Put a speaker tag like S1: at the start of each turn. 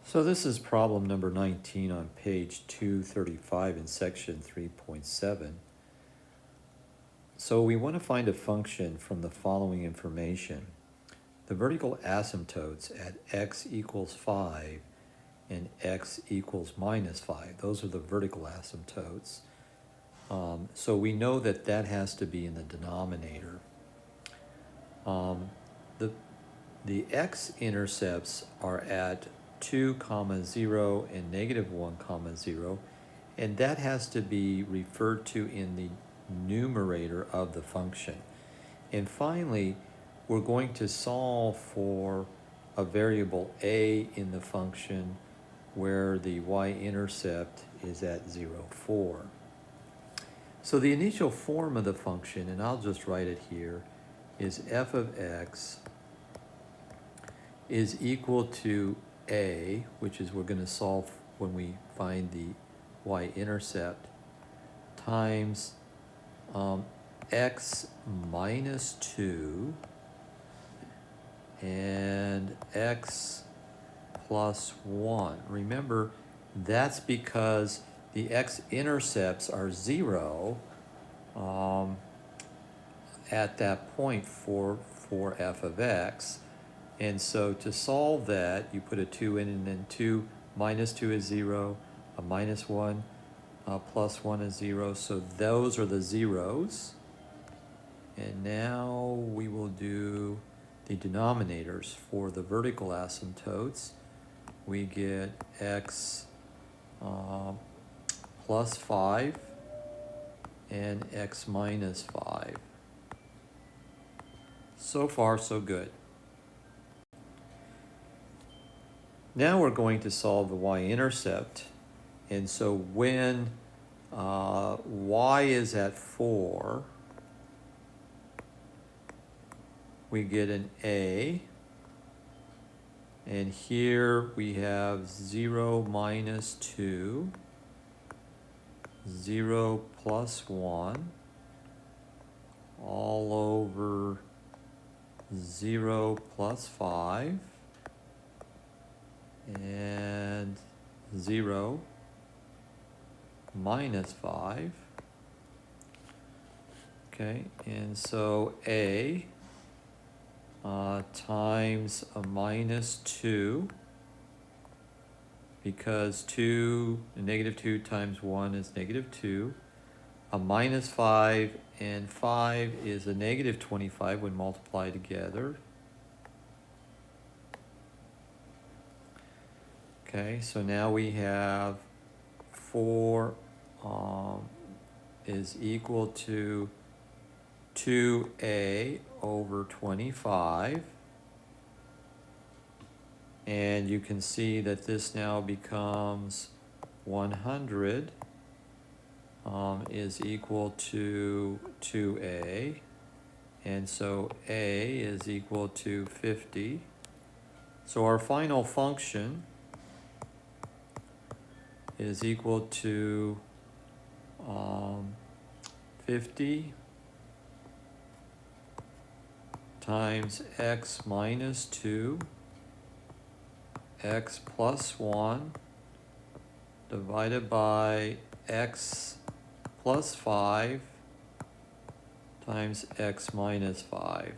S1: So this is problem number 19 on page 235 in section 3.7. So we want to find a function from the following information. The vertical asymptotes at x equals 5 and x equals minus 5. Those are the vertical asymptotes. So we know that that has to be in the denominator. The x-intercepts are at 2, 0 and negative 1, 0, and that has to be referred to in the numerator of the function. And finally, we're going to solve for a variable a in the function where the y-intercept is at 0, 4. So the initial form of the function, and I'll just write it here, is f of x is equal to a, which is we're going to solve when we find the y-intercept, times x minus 2 and x plus 1. Remember, that's because the x-intercepts are 0 at that point for f of x. And so to solve that, you put a 2 in, and then 2 minus 2 is 0, a minus 1 plus 1 is 0. So those are the zeros. And now we will do the denominators for the vertical asymptotes. We get x plus 5 and x minus 5. So far, so good. Now we're going to solve the y-intercept. And so when y is at 4, we get an a. And here we have 0 minus 2, 0 plus 1, all over 0 plus 5, and 0 minus 5. Okay, and so a times a minus 2, because negative 2 times 1 is negative 2, a minus 5, and 5 is a negative 25 when multiplied together. Okay, so now we have 4 is equal to 2a over 25. And you can see that this now becomes 100 is equal to 2a. And so a is equal to 50. So our final function is equal to 50 times x minus 2, x plus 1, divided by x plus 5 times x minus 5.